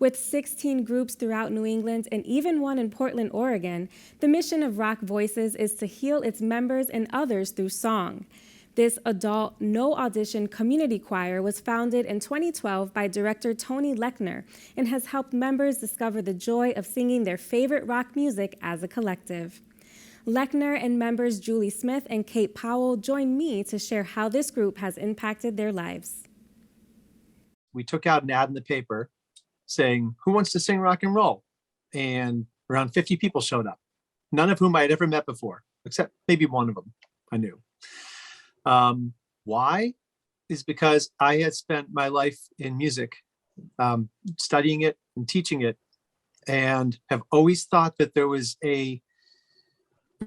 With 16 groups throughout New England and even one in Portland, Oregon, the mission of Rock Voices is to heal its members and others through song. This adult, no-audition community choir was founded in 2012 by director Tony Lechner and has helped members discover the joy of singing their favorite rock music as a collective. Lechner and members Julie Smith and Kate Pawul join me to share how this group has impacted their lives. We took out an ad in the paper saying, "Who wants to sing rock and roll?" And around 50 people showed up, none of whom I had ever met before, except maybe one of them I knew. Why? Is because I had spent my life in music, studying it and teaching it, and have always thought that there was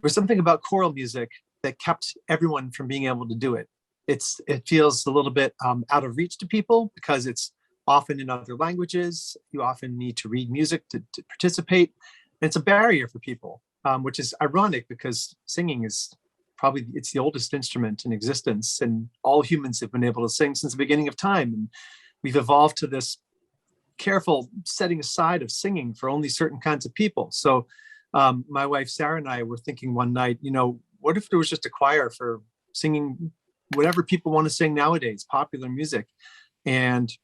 something about choral music that kept everyone from being able to do it. It feels a little bit out of reach to people because it's often in other languages. You often need to read music to participate. And it's a barrier for people, which is ironic because singing is probably, it's the oldest instrument in existence, and all humans have been able to sing since the beginning of time. And we've evolved to this careful setting aside of singing for only certain kinds of people. So my wife, Sarah, and I were thinking one night, what if there was just a choir for singing whatever people want to sing nowadays, popular music? And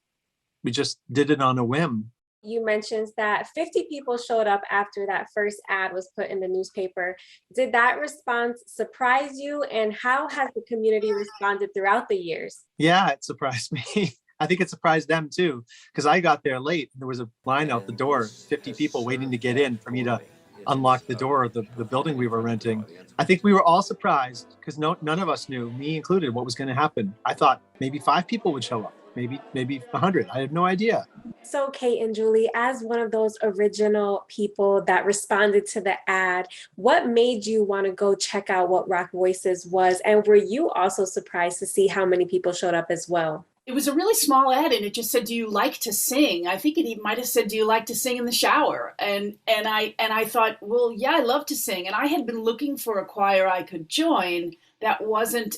we just did it on a whim. You mentioned that 50 people showed up after that first ad was put in the newspaper. Did that response surprise you? And how has the community responded throughout the years? Yeah, it surprised me. I think it surprised them too, because I got there late. There was a line out the door, 50 people waiting to get in for me to unlock the door of the building we were renting. I think we were all surprised because none of us knew, me included, what was going to happen. I thought maybe 5 people would show up. Maybe 100. I had no idea. So Kate and Julie, as one of those original people that responded to the ad, what made you want to go check out what Rock Voices was? And were you also surprised to see how many people showed up as well? It was a really small ad, and it just said, "Do you like to sing?" I think it even might have said, "Do you like to sing in the shower?" And I thought, well, yeah, I love to sing. And I had been looking for a choir I could join that wasn't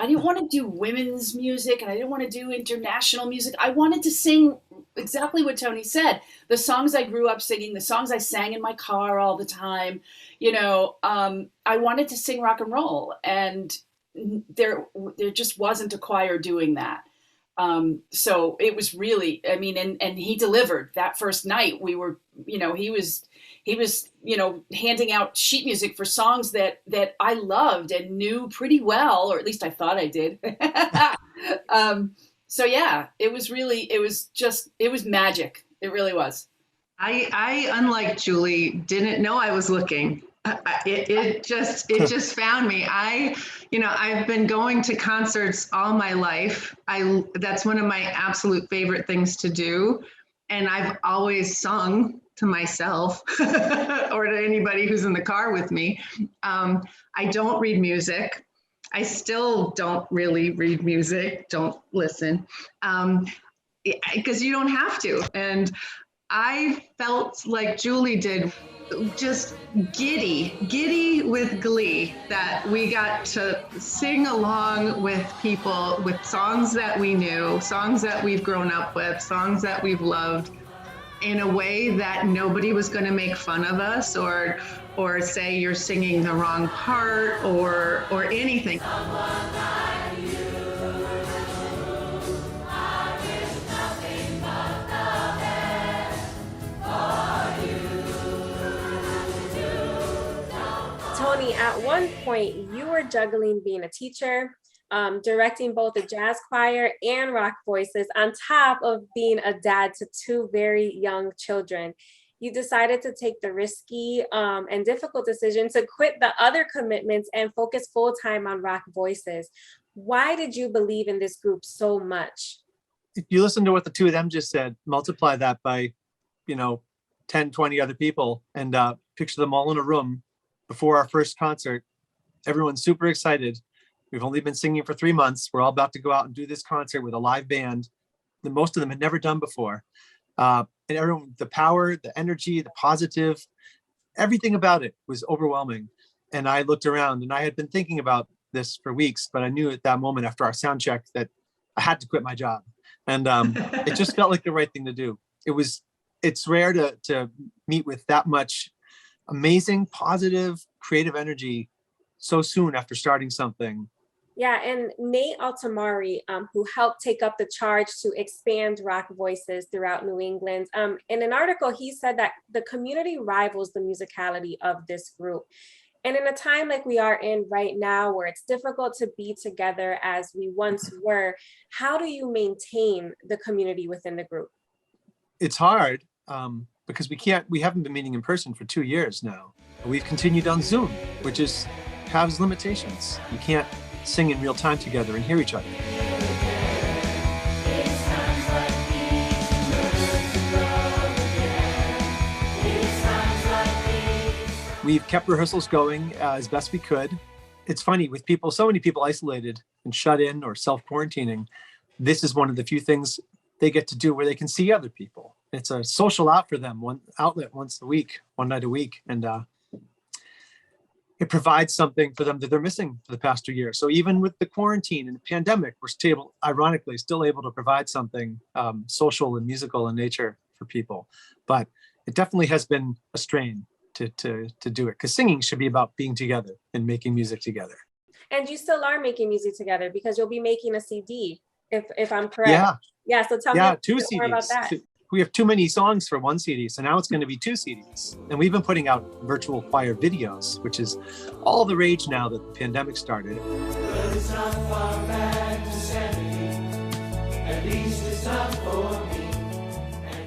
I didn't want to do women's music, and I didn't want to do international music. I wanted to sing exactly what Tony said. The songs I grew up singing, the songs I sang in my car all the time. I wanted to sing rock and roll, and there just wasn't a choir doing that. So it was really, and he delivered that first night. We were, he was, handing out sheet music for songs that I loved and knew pretty well, or at least I thought I did. So yeah, it was magic. It really was. I unlike Julie, didn't know I was looking. It just found me. I've been going to concerts all my life. That's one of my absolute favorite things to do. And I've always sung to myself or to anybody who's in the car with me. I don't read music. I still don't really read music, don't listen, because you don't have to. And I felt like Julie did, just giddy with glee that we got to sing along with people with songs that we knew, songs that we've grown up with, songs that we've loved, in a way that nobody was going to make fun of us or say you're singing the wrong part or anything. Tony, at one point you were juggling being a teacher, directing both the jazz choir and Rock Voices, on top of being a dad to 2 very young children. You decided to take the risky and difficult decision to quit the other commitments and focus full-time on Rock Voices. Why did you believe in this group so much? If you listen to what the 2 of them just said, multiply that by, 10, 20 other people, and picture them all in a room before our first concert. Everyone's super excited. We've only been singing for 3 months. We're all about to go out and do this concert with a live band that most of them had never done before. And everyone, the power, the energy, the positive, everything about it was overwhelming. And I looked around, and I had been thinking about this for weeks, but I knew at that moment after our sound check that I had to quit my job. And it just felt like the right thing to do. it's rare to meet with that much amazing, positive, creative energy so soon after starting something. Yeah, and Nate Altamari, who helped take up the charge to expand Rock Voices throughout New England, in an article, he said that the community rivals the musicality of this group. And in a time like we are in right now, where it's difficult to be together as we once were, how do you maintain the community within the group? It's hard because we haven't been meeting in person for 2 years now. We've continued on Zoom, which has limitations. You can't sing in real time together and hear each other. We've kept rehearsals going as best we could. It's funny, with so many people isolated and shut in or self-quarantining, this is one of the few things they get to do where they can see other people. It's a social out for them, one outlet once a week, one night a week. And it provides something for them that they're missing for the past 2 years. So even with the quarantine and the pandemic, we're ironically still able to provide something social and musical in nature for people. But it definitely has been a strain to do it, because singing should be about being together and making music together. And you still are making music together, because you'll be making a CD, if I'm correct. Yeah. So tell me a two bit more about that. We have too many songs for one CD, so now it's going to be 2 CDs. And we've been putting out virtual choir videos, which is all the rage now that the pandemic started.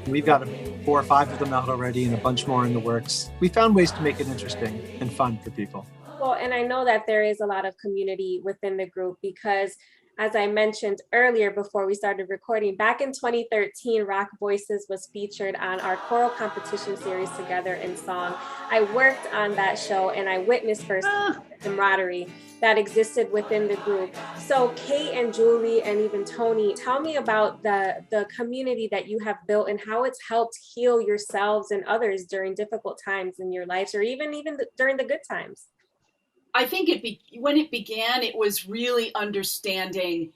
We've got 4 or 5 of them out already and a bunch more in the works. We found ways to make it interesting and fun for people. Well, and I know that there is a lot of community within the group, because as I mentioned earlier before we started recording, back in 2013, Rock Voices was featured on our choral competition series, Together in Song. I worked on that show and I witnessed first the camaraderie that existed within the group. So Kate and Julie and even Tony, tell me about the community that you have built and how it's helped heal yourselves and others during difficult times in your lives, or even during the good times. I think when it began, it was really understanding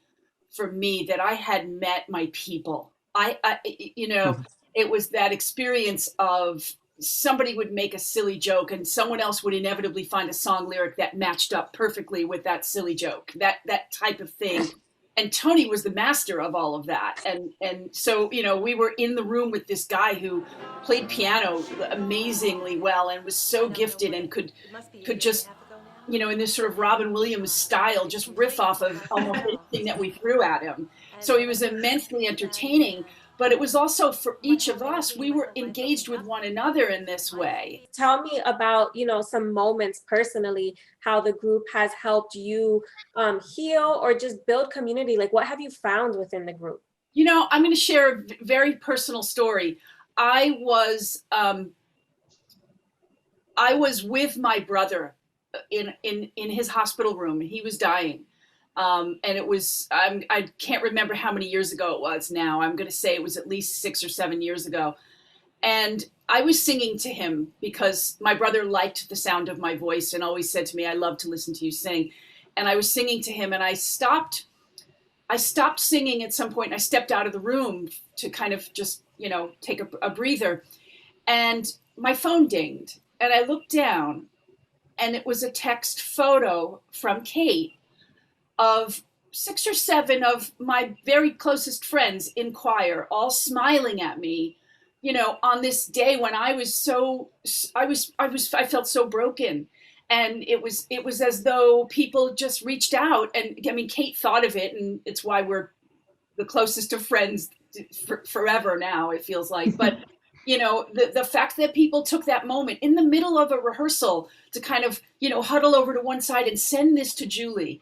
for me that I had met my people. It was that experience of somebody would make a silly joke and someone else would inevitably find a song lyric that matched up perfectly with that silly joke, that type of thing. And Tony was the master of all of that. And so, we were in the room with this guy who played piano amazingly well and was so gifted and could just, in this sort of Robin Williams style, just riff off of almost anything that we threw at him. So he was immensely entertaining, but it was also for each of us, we were engaged with one another in this way. Tell me about, some moments personally, how the group has helped you heal or just build community. Like, what have you found within the group? I'm going to share a very personal story. I was with my brother in his hospital room. He was dying. And it was, I can't remember how many years ago it was now. I'm going to say it was at least 6 or 7 years ago. And I was singing to him because my brother liked the sound of my voice and always said to me, I love to listen to you sing. And I was singing to him and I stopped singing at some point. And I stepped out of the room to kind of just, take a breather. And my phone dinged and I looked down and it was a text photo from Kate of 6 or 7 of my very closest friends in choir, all smiling at me, on this day when I felt so broken. And it was as though people just reached out. And I mean, Kate thought of it, and it's why we're the closest of friends forever now, it feels like. But the fact that people took that moment in the middle of a rehearsal to kind of, huddle over to one side and send this to Julie,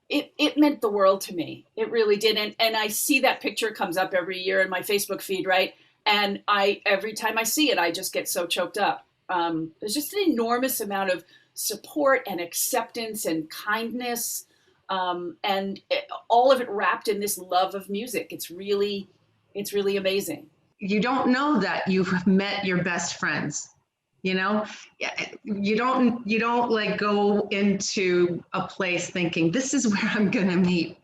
it meant the world to me. It really did. And I see that picture comes up every year in my Facebook feed, right? And every time I see it, I just get so choked up. There's just an enormous amount of support and acceptance and kindness, and all of it wrapped in this love of music. It's really amazing. You don't know that you've met your best friends. You don't like go into a place thinking this is where I'm going to meet,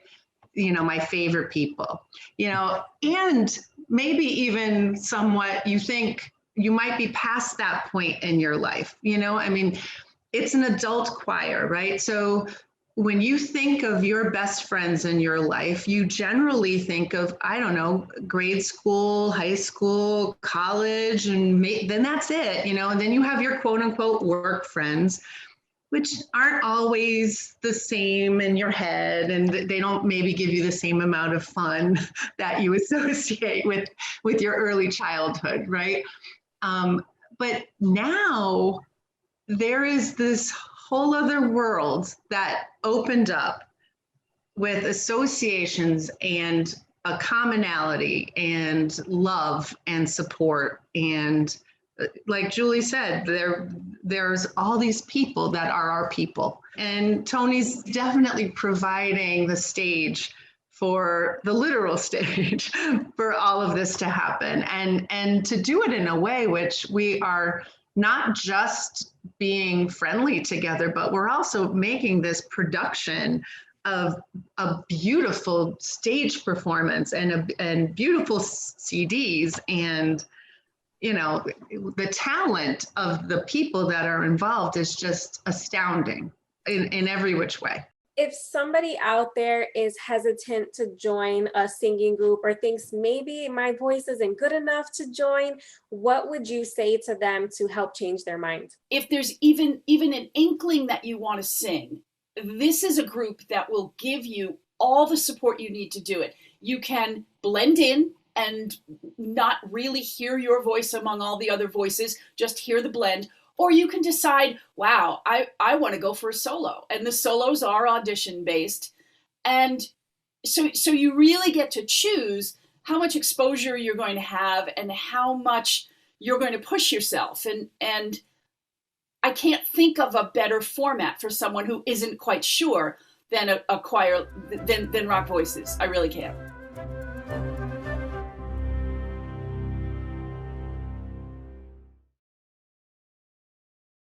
my favorite people, and maybe even somewhat, you think you might be past that point in your life. I mean, it's an adult choir, right? So when you think of your best friends in your life, you generally think of, I don't know, grade school, high school, college, and then that's it, and then you have your quote unquote work friends, which aren't always the same in your head, and they don't maybe give you the same amount of fun that you associate with your early childhood, right? But now there is this whole other world that opened up with associations and a commonality and love and support. And like Julie said, there's all these people that are our people. And Tony's definitely providing the stage, for the literal stage, for all of this to happen, and to do it in a way which we are not just being friendly together, but we're also making this production of a beautiful stage performance and beautiful CDs, and the talent of the people that are involved is just astounding in every which way. If somebody out there is hesitant to join a singing group or thinks maybe my voice isn't good enough to join, what would you say to them to help change their mind? If there's even an inkling that you want to sing, this is a group that will give you all the support you need to do it. You can blend in and not really hear your voice among all the other voices, just hear the blend. Or you can decide, wow, I want to go for a solo. And the solos are audition based. And so you really get to choose how much exposure you're going to have and how much you're going to push yourself. And I can't think of a better format for someone who isn't quite sure than a choir, than Rock Voices. I really can't.